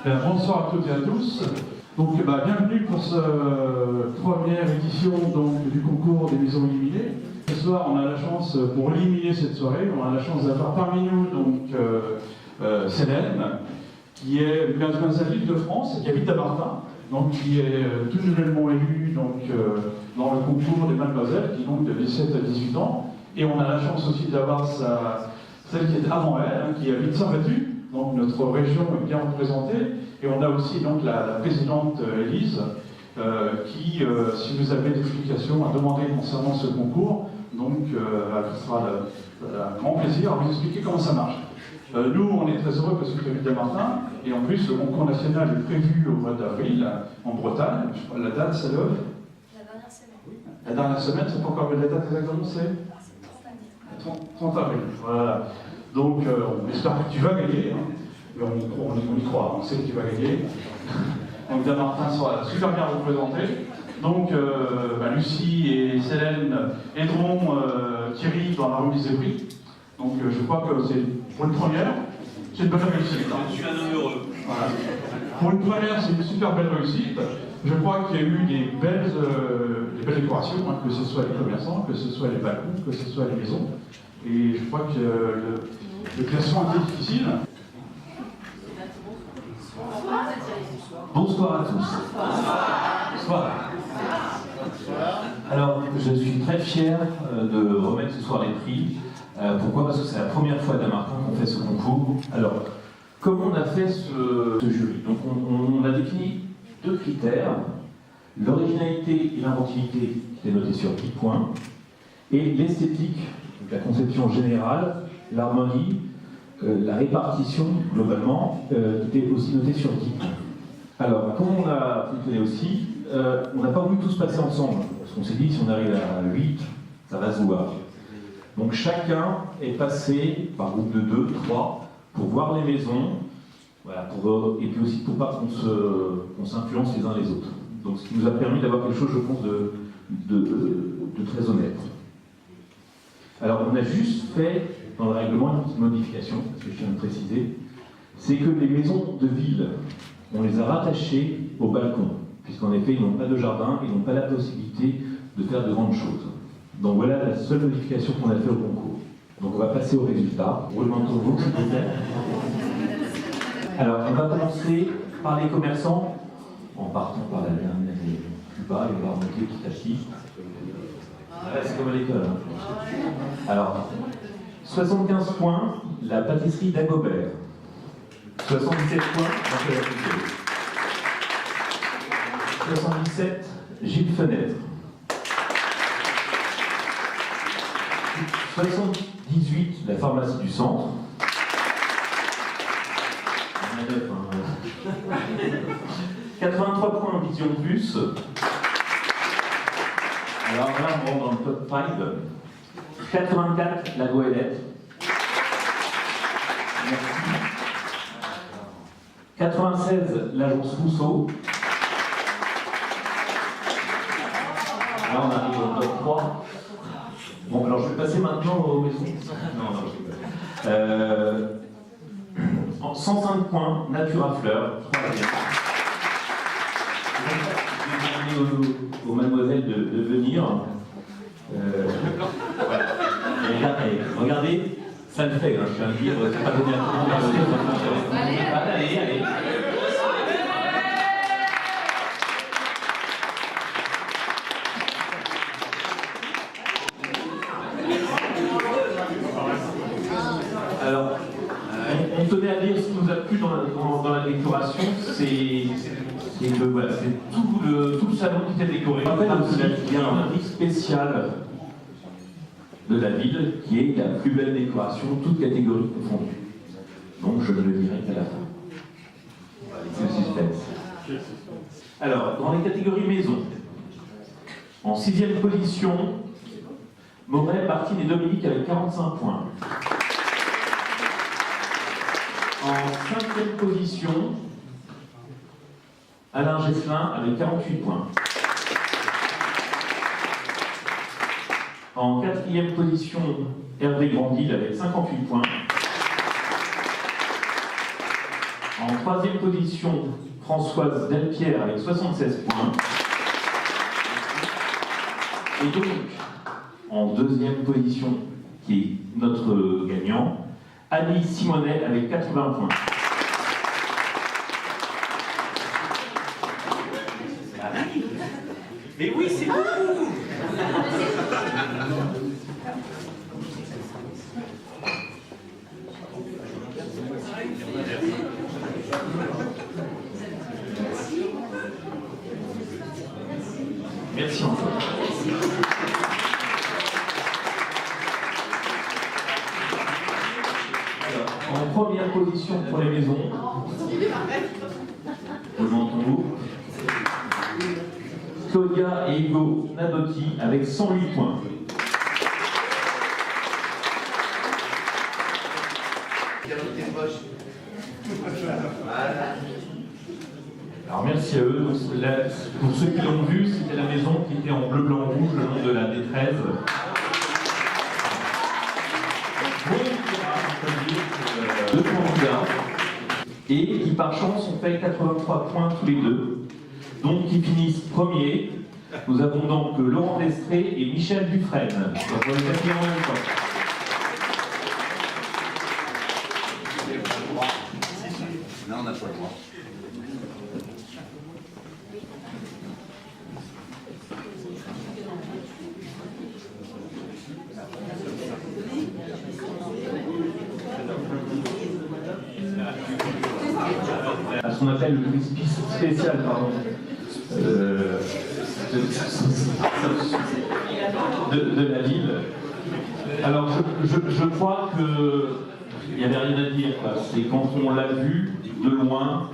Bonsoir à toutes et à tous. Donc, bienvenue pour cette première édition du concours des maisons illuminées. Ce soir, on a la chance, pour illuminer cette soirée, on a la chance d'avoir parmi nous Célène, qui est une mademoiselle d'Île-de-France, qui habite à Martin, donc qui est tout nouvellement élue dans le concours des mademoiselles, qui donc de 17 à 18 ans. Et on a la chance aussi d'avoir celle qui est avant elle, qui habite Saint-Vatu. Donc notre région est bien représentée, et on a aussi donc la présidente Élise, qui, si vous avez des explications à demander concernant ce concours, donc elle sera un grand plaisir à vous expliquer comment ça marche. Nous, on est très heureux parce que c'est prévu à Martin, et en plus le concours national est prévu au mois d'avril en Bretagne. Je crois, la date, c'est la dernière semaine. La dernière semaine, c'est pas encore la date exactement, c'est 30 avril. Voilà. Donc, on espère que tu vas gagner. Hein. Et on y croit, on sait que tu vas gagner. Donc, Martin sera super bien représenté. Donc, Lucie et Célène aideront Thierry dans la remise des prix. Donc, je crois que c'est pour une première, c'est une bonne réussite. Hein. Je suis un homme heureux. Voilà. Pour une première, c'est une super belle réussite. Je crois qu'il y a eu des belles décorations, hein, que ce soit les commerçants, que ce soit les balcons, que ce soit les maisons. Et je crois que le classement était difficile. Bonsoir à tous. Bonsoir. Alors, je suis très fier de remettre ce soir les prix. Pourquoi? Parce que c'est la première fois à Damartin qu'on fait ce concours. Alors, comment on a fait ce jury? Donc, on a défini deux critères, l'originalité et l'inventivité, qui est noté sur 10 points, et l'esthétique, la conception générale, l'harmonie, la répartition, globalement, qui était aussi notée sur 10 points. Alors, comme on a fonctionné aussi, on n'a pas voulu tous passer ensemble, parce qu'on s'est dit, si on arrive à 8, ça va se voir. Donc chacun est passé par groupe de 2, 3, pour voir les maisons, voilà, et puis aussi pour pas qu'on s'influence les uns les autres. Donc ce qui nous a permis d'avoir quelque chose, je pense, de très honnête. Alors on a juste fait, dans le règlement, une petite modification, parce que je viens de préciser, c'est que les maisons de ville, on les a rattachées au balcon, puisqu'en effet, ils n'ont pas de jardin, ils n'ont pas la possibilité de faire de grandes choses. Donc voilà la seule modification qu'on a fait au concours. Donc on va passer au résultat. Roulement de tambour, s'il vous plaît. Alors on va commencer par les commerçants, en partant par la dernière plus bas, et on va remonter petit à petit. C'est comme à l'école. Hein. Alors, 75 points, la pâtisserie d'Agobert. 77 points, 77, Gilles Fenêtre. 78, la pharmacie du centre. On a 9, hein. 83 points en Vision Plus. Alors là, on rentre dans le top 5. 84, la Goélette. Merci. 96, l'agence Rousseau. Là, on arrive au top 3. Bon, alors je vais passer maintenant aux maisons. Non, je rigole. 105 points, Nature à Fleurs. Je vais demander aux mademoiselles de venir. Voilà. Regardez, ça le fait, hein, je suis un livre, c'est pas donné à tout le monde. Allez. Alors, on tenait à dire ce qui nous a plu dans la décoration, c'est tout le salon qui était décoré. Je rappelle aussi qu'il y a un prix spécial de la ville qui est la plus belle décoration, toutes catégories confondues. Donc je ne le dirai qu'à la fin. On va laisser le suspense. Alors, dans les catégories maison, en 6e position, Moret, Martine et Dominique avec 45 points. En 5e position, Alain Gesselin avec 48 points. En 4e position, Hervé Grandil avec 58 points. En troisième position, Françoise Delpierre avec 76 points. Et donc, en deuxième position, qui est notre gagnant, Annie Simonet avec 80 points. Mais oui, c'est beaucoup. Merci encore. Alors, en première position pour les maisons, roulement de tambour, Claudia et Hugo Nadotti avec 108 points. Alors merci à eux. Pour ceux qui l'ont vu, c'était la maison qui était en bleu, blanc, rouge, le nom de la D13. Deux candidats et qui par chance ont fait 83 points tous les deux. Donc qui finissent premiers. Nous avons donc Laurent Destré et Michel Dufresne. Donc on les accueille en même temps. Non, on n'a pas le droit. À ce qu'on appelle le quiz spécial, pardon, de la ville. Alors je crois qu'il n'y avait rien à dire. C'est quand on l'a vu de loin,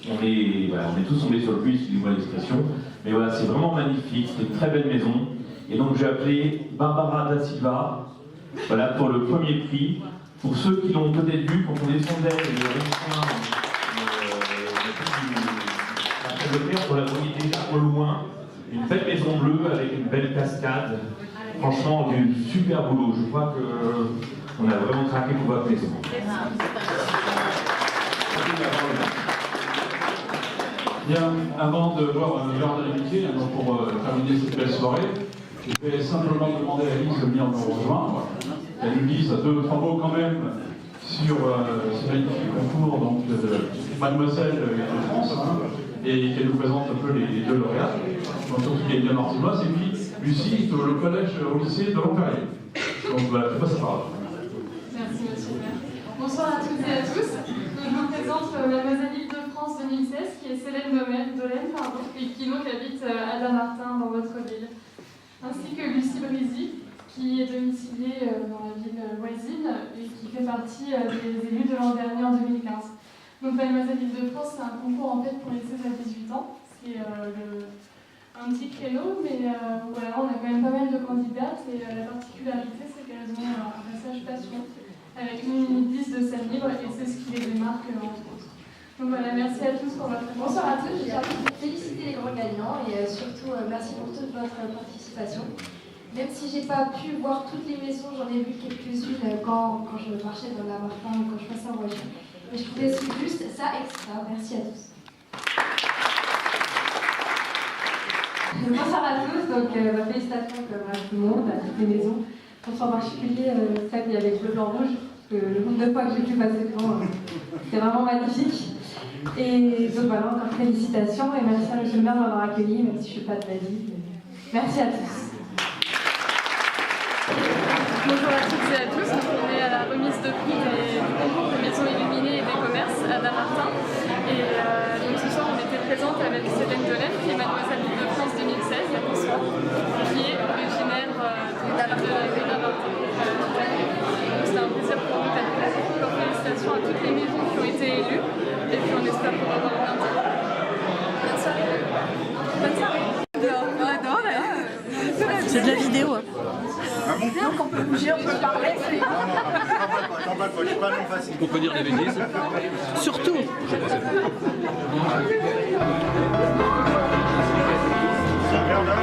on est tous tombés sur le quiz, excusez-moi l'expression. Mais voilà, c'est vraiment magnifique, c'est une très belle maison. Et donc j'ai appelé Barbara da Silva, voilà, pour le premier prix. Pour ceux qui l'ont peut-être vu, quand on descendait le rond-point, on la voyait déjà au loin, une belle maison bleue avec une belle cascade. Franchement, du super boulot. Je crois qu'on a vraiment craqué pour votre maison. Bien, avant de voir l'heure de l'amitié, pour terminer cette belle soirée, je vais simplement demander à Alice de venir nous rejoindre. Elle nous dise deux travaux quand même sur ce magnifique concours donc, de Mademoiselle de France, et qu'elle nous présente un peu les deux lauréats, donc surtout qui est bien Martinoise, et puis Lucie au collège, au lycée de Montpellier. Donc voilà, je passe la parole. Merci monsieur le maire. Bonsoir à toutes et à tous. Donc, je vous présente Mademoiselle Île-de-France 2016, qui est Célène Dolène, et qui donc habite à Damartin dans votre ville. Ainsi que Lucie Brisy, qui est domiciliée dans la ville voisine et qui fait partie des élus de l'an dernier en 2015. Donc Mademoiselle Île-de-France, c'est un concours en fait pour les 16 à 18 ans. C'est un petit créneau, mais voilà, on a quand même pas mal de candidates et la particularité, c'est qu'elles ont un passage passion avec une liste de scène libre et c'est ce qui les démarque entre autres. Donc voilà, merci à tous pour votre attention. Bonsoir à tous, je tiens à féliciter les grands gagnants et surtout merci pour toute votre participation. Même si j'ai pas pu voir toutes les maisons, j'en ai vu quelques-unes quand je marchais dans la Martin ou quand je passais en voiture. Mais je trouvais juste ça extra. Merci à tous. Bonsoir à tous, donc félicitations comme à tout le monde, à toutes les maisons. En particulier celle avec le blanc rouge, parce que le nombre de fois que j'ai pu passer devant, c'est vraiment magnifique. Et donc voilà, encore félicitations et merci à monsieur le maire de m'avoir accueilli, même si je ne suis pas de la ville. Merci à tous. Bonjour à toutes et à tous, on est à la remise de prix du concours de maisons illuminées et des commerces à Damartin. Et donc ce soir on était présente avec Célène Dolène, qui est Mademoiselle Île-de-France 2016, il y a bonsoir, qui est originaire de Damartin. Donc c'est un plaisir pour nous d'être présents. Donc félicitations à toutes les maisons qui ont été élues et puis on espère pouvoir avoir bientôt. Bonne soirée. Bonne soirée. C'est de la vidéo. Donc on peut bouger, on peut parler. T'en bats pas, pas non facile. On peut dire des bêtises. Surtout. Ça merde, hein.